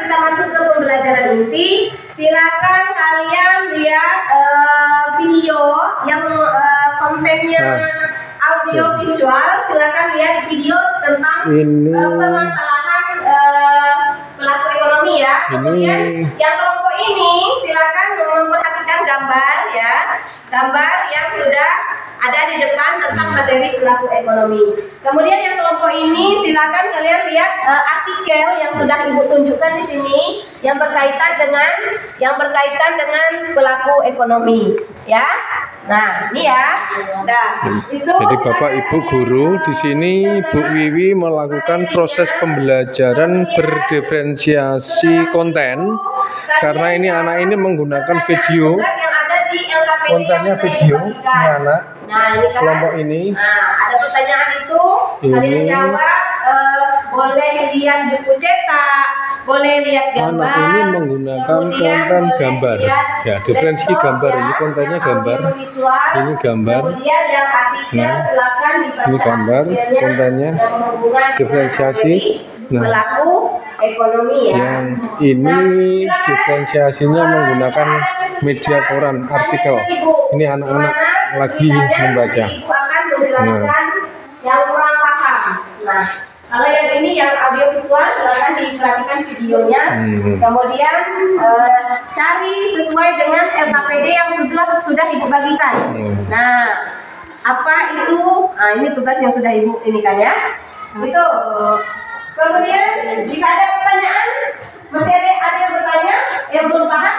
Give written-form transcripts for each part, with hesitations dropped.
kita masuk ke pembelajaran inti, silakan kalian lihat video yang kontennya audio visual. Silakan lihat video tentang permasalahan pelaku ekonomi ya. Kemudian yang kelompok ini silakan memperhatikan gambar ya, gambar yang sudah ada di depan tentang materi pelaku ekonomi. Kemudian yang kelompok ini silakan kalian lihat artikel yang sudah Ibu tunjukkan di sini yang berkaitan dengan pelaku ekonomi ya. Nah, ini ya. Nah, itu jadi Bapak Ibu guru di sini Bu Wiwi melakukan proses pembelajaran berdiferensiasi konten karena ini anak ini menggunakan video. Kontennya video ini anak kelompok ini. Nah, ada pertanyaan itu kalian jawab. Boleh lihat buku cetak, boleh lihat gambar. Anak ini menggunakan konten gambar. Ya, diferensi gambar ini kontennya gambar. Ini gambar. Nah, ini gambar kontennya diferensiasi. Nah, pelaku ekonomi ya. Yang ini diferensiasinya menggunakan media koran, artikel. Ini anak-anak lagi membaca. Yang kurang paham. Nah, kalau yang ini yang audio visual silakan diperhatikan videonya. Kemudian cari sesuai dengan LKPD yang sudah Ibu bagikan. Nah, apa itu? Nah, ini tugas yang sudah Ibu ini kan ya. Itu. Kemudian jika ada pertanyaan, masih ada yang bertanya yang belum paham?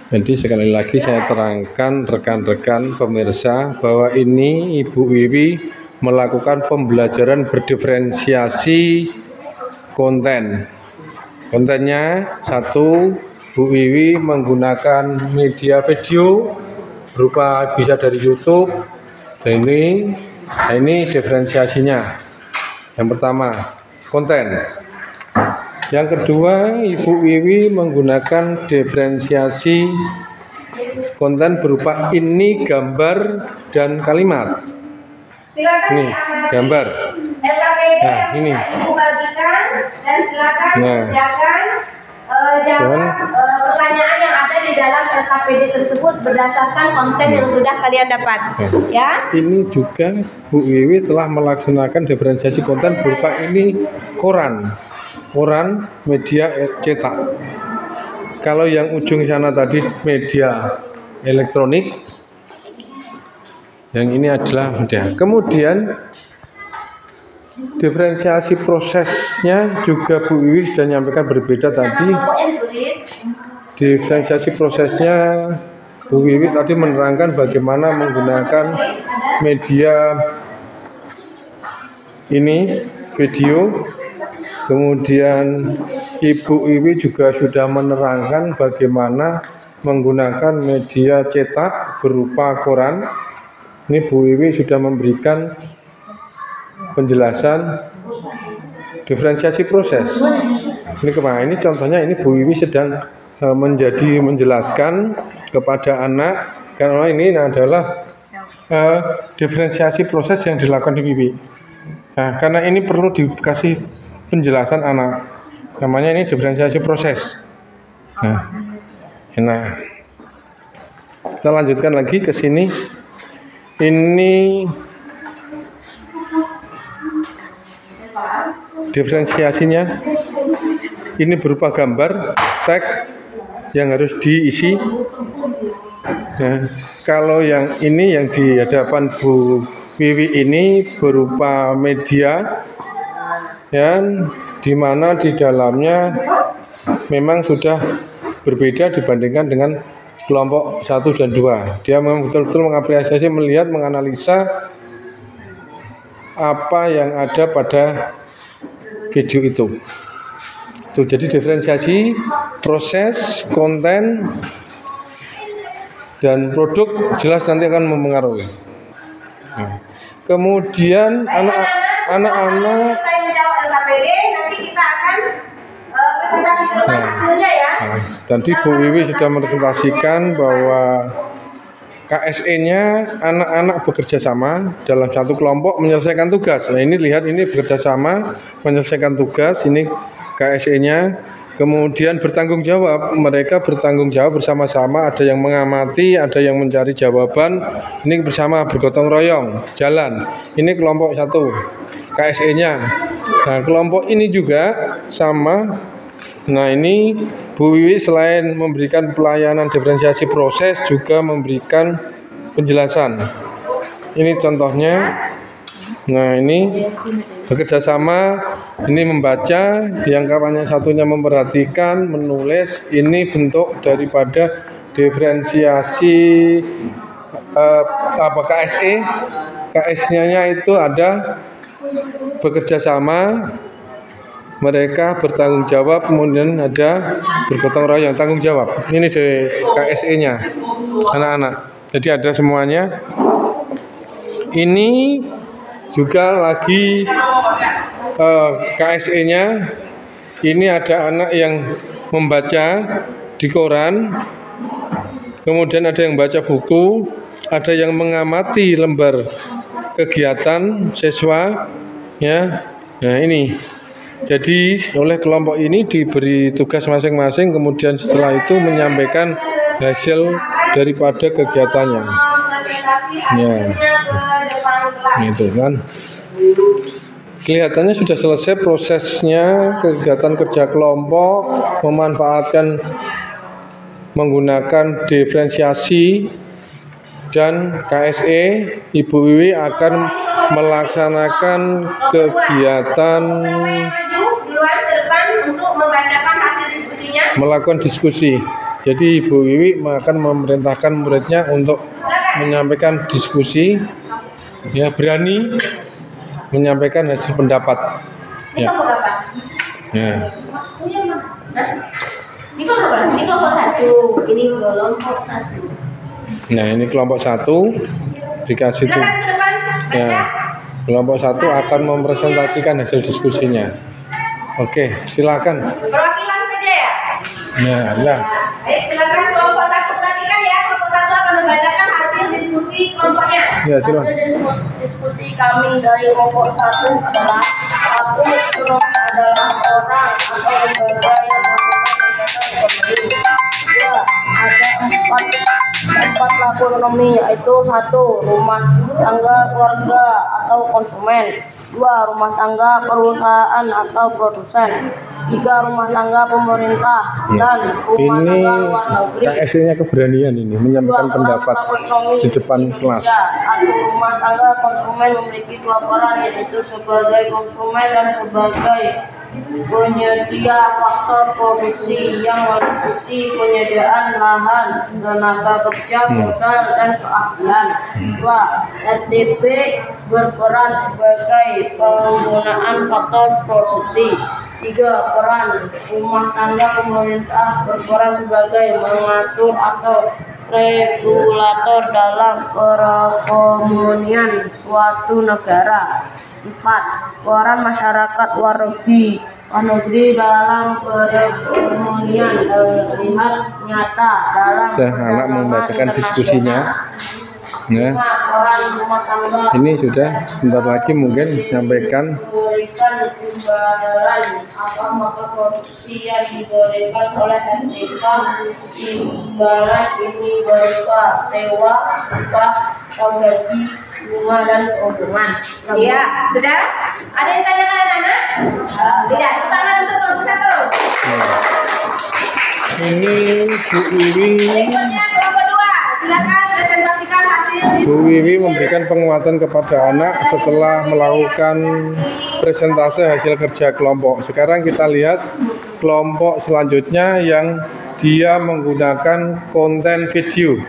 Jadi sekali lagi saya terangkan rekan-rekan pemirsa bahwa ini Ibu Wiwi melakukan pembelajaran berdiferensiasi konten. Kontennya satu, Bu Wiwi menggunakan media video berupa bisa dari YouTube. Dan ini diferensiasinya. Yang pertama, konten. Yang kedua, Ibu Wiwi menggunakan diferensiasi konten berupa ini gambar dan kalimat. Silakan ini gambar. Nah, ini Ibu bagikan dan silakan kerjakan jawab pertanyaan yang ada di dalam LKPD tersebut berdasarkan konten yang sudah kalian dapat. Ya. Ini juga Bu Wiwi telah melaksanakan diferensiasi konten berupa ini koran media cetak. Kalau yang ujung sana tadi media elektronik, yang ini adalah media. Kemudian diferensiasi prosesnya juga Bu Wiwi sudah menyampaikan berbeda tadi. Diferensiasi prosesnya Bu Wiwi tadi menerangkan bagaimana menggunakan media ini video. Kemudian Ibu Wiwi juga sudah menerangkan bagaimana menggunakan media cetak berupa koran. Ini Bu Wiwi sudah memberikan penjelasan diferensiasi proses. Ini kemana? Ini contohnya ini Bu Wiwi sedang menjelaskan kepada anak karena ini adalah diferensiasi proses yang dilakukan di Wiwi. Nah, karena ini perlu dikasih penjelasan anak, namanya ini diferensiasi proses. Nah, kita lanjutkan lagi ke sini. Ini diferensiasinya. Ini berupa gambar, teks yang harus diisi. Nah, kalau yang ini yang di hadapan Bu Wiwi ini berupa media. Dan di mana di dalamnya memang sudah berbeda dibandingkan dengan kelompok 1 dan 2. Dia memang betul-betul mengapresiasi, melihat, menganalisa apa yang ada pada video itu. Jadi diferensiasi proses, konten, dan produk jelas nanti akan mempengaruhi. Kemudian anak-anak LKPD, nanti kita akan presentasikan hasilnya ya. Tadi Bu Wiwi sudah presentasikan bahwa KSE-nya anak-anak bekerja sama dalam satu kelompok menyelesaikan tugas. Nah, ini lihat ini bekerja sama menyelesaikan tugas. Ini KSE-nya. Kemudian bertanggung jawab, mereka bertanggung jawab bersama-sama, ada yang mengamati, ada yang mencari jawaban, ini bersama bergotong royong, jalan. Ini kelompok 1, KSE-nya. Nah, kelompok ini juga sama. Nah, ini Bu Wiwi selain memberikan pelayanan diferensiasi proses, juga memberikan penjelasan. Ini contohnya. Nah, ini bekerja sama, ini membaca, yang kawannya satunya memperhatikan, menulis. Ini bentuk daripada diferensiasi KSE. KSE-nya itu ada bekerja sama, mereka bertanggung jawab, kemudian ada bergotong royong, tanggung jawab. Ini di KSE-nya, anak-anak. Jadi ada semuanya. Ini juga lagi KSE-nya. Ini ada anak yang membaca di koran, kemudian ada yang baca buku, ada yang mengamati lembar kegiatan siswa, ya. Nah, ini. Jadi oleh kelompok ini diberi tugas masing-masing, kemudian setelah itu menyampaikan hasil daripada kegiatannya. Ya, itu kan. Kelihatannya sudah selesai prosesnya kegiatan kerja kelompok, memanfaatkan menggunakan diferensiasi dan KSE. Ibu Wiwi akan melaksanakan kegiatan melakukan diskusi. Jadi Ibu Wiwi akan memerintahkan muridnya untuk menyampaikan diskusi, ya, berani menyampaikan hasil pendapat. Ya. Ya. Ini kelompok 1. Ini kelompok 1. Nah, ini kelompok 1 dikasih tuh. Ya. Kelompok 1 akan mempresentasikan hasil diskusinya. Oke, silakan. Perwakilan saja ya. Nah, ya. Baik, silakan kelompok 1 perhatikan ya. Kelompok 1 akan membacakan hasil diskusi kelompoknya. Ya, silakan. Hasil diskusi kami dari kelompok 1 adalah: 1. adalah orang atau lembaga yang melakukan kegiatan ekonomi. 2. ada empat pelaku ekonomi, yaitu 1. rumah tangga keluarga atau konsumen. 2. rumah tangga perusahaan atau produsen. 3. rumah tangga pemerintah. Dan rumah Ini tangga luar negeri. KSE-nya keberanian ini menyampaikan pendapat di depan kelas. 1. rumah tangga konsumen memiliki 2 peran, yaitu sebagai konsumen dan sebagai penyedia faktor produksi yang meliputi penyediaan lahan, tenaga kerja, modal, dan keahlian. 2. RTP berperan sebagai penggunaan faktor produksi. 3. peran rumah tangga pemerintah berperan sebagai mengatur atau regulator dalam perekonomian suatu negara. 4. peran masyarakat luar negeri dalam perekonomian terlihat nyata dalam Anak membacakan diskusinya. Ya. 5. peran rumah tangga Ini sudah sebentar lagi mungkin menyampaikan. memberikan imbalan maka produksi yang diberikan oleh RTK. Imbalan ini berupa sewa, upah, gaji, bunga, dan keuntungan. Iya, sudah? Ada yang tanyakan anak-anak? Tidak, tepuk tangan untuk kelompok 1. Ini Bu Wiwi. Berikutnya kelompok 2. Silakan presentasikan hasil. Bu Wiwi memberikan penguatan kepada anak setelah melakukan presentase hasil kerja kelompok. Sekarang kita lihat kelompok selanjutnya yang dia menggunakan konten video.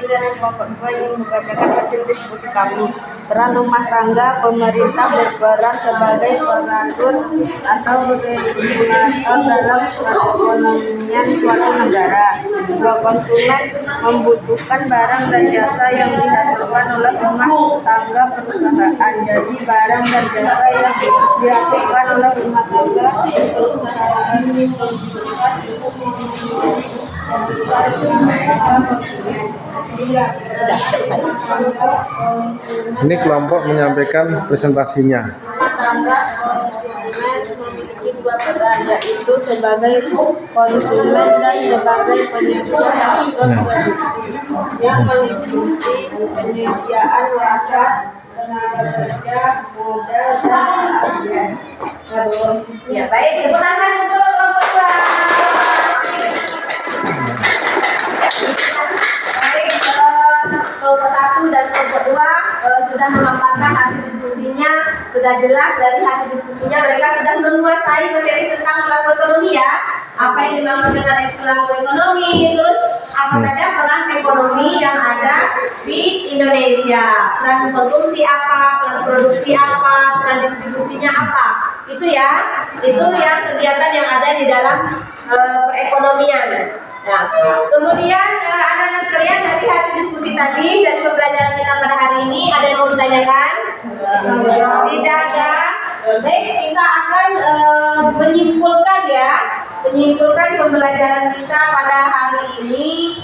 Kami dari kelompok 2 ingin membacakan hasil diskusi kami. Peran rumah tangga pemerintah berperan sebagai pengatur atau regulator dalam perekonomian suatu negara. 2. konsumen membutuhkan barang dan jasa yang dihasilkan oleh rumah tangga perusahaan. Jadi barang dan jasa yang dihasilkan oleh rumah tangga perusahaan Ini kelompok menyampaikan presentasinya. rumah tangga konsumen memiliki 2 peran, yaitu sebagai konsumen dan sebagai penyedia produksi yang meliputi penyediaan lahan, tenaga kerja, modal, dan keahlian. Ya, baik, tepuk tangan untuk kelompok 2. Baik, kelompok 1 dan kelompok 2 sudah memaparkan hasil diskusinya, sudah jelas dari hasil diskusinya mereka sudah menguasai materi tentang pelaku ekonomi ya. Apa yang dimaksud dengan pelaku ekonomi, terus apa saja peran ekonomi yang ada di Indonesia, peran konsumsi apa, peran produksi apa, peran distribusinya apa, itu ya, itu yang kegiatan yang ada di dalam perekonomian. Nah, kemudian anak-anak sekalian dari hasil diskusi tadi dari pembelajaran kita pada hari ini ada yang mau ditanyakan? Tidak ada. Baik, kita akan menyimpulkan ya, menyimpulkan pembelajaran kita pada hari ini.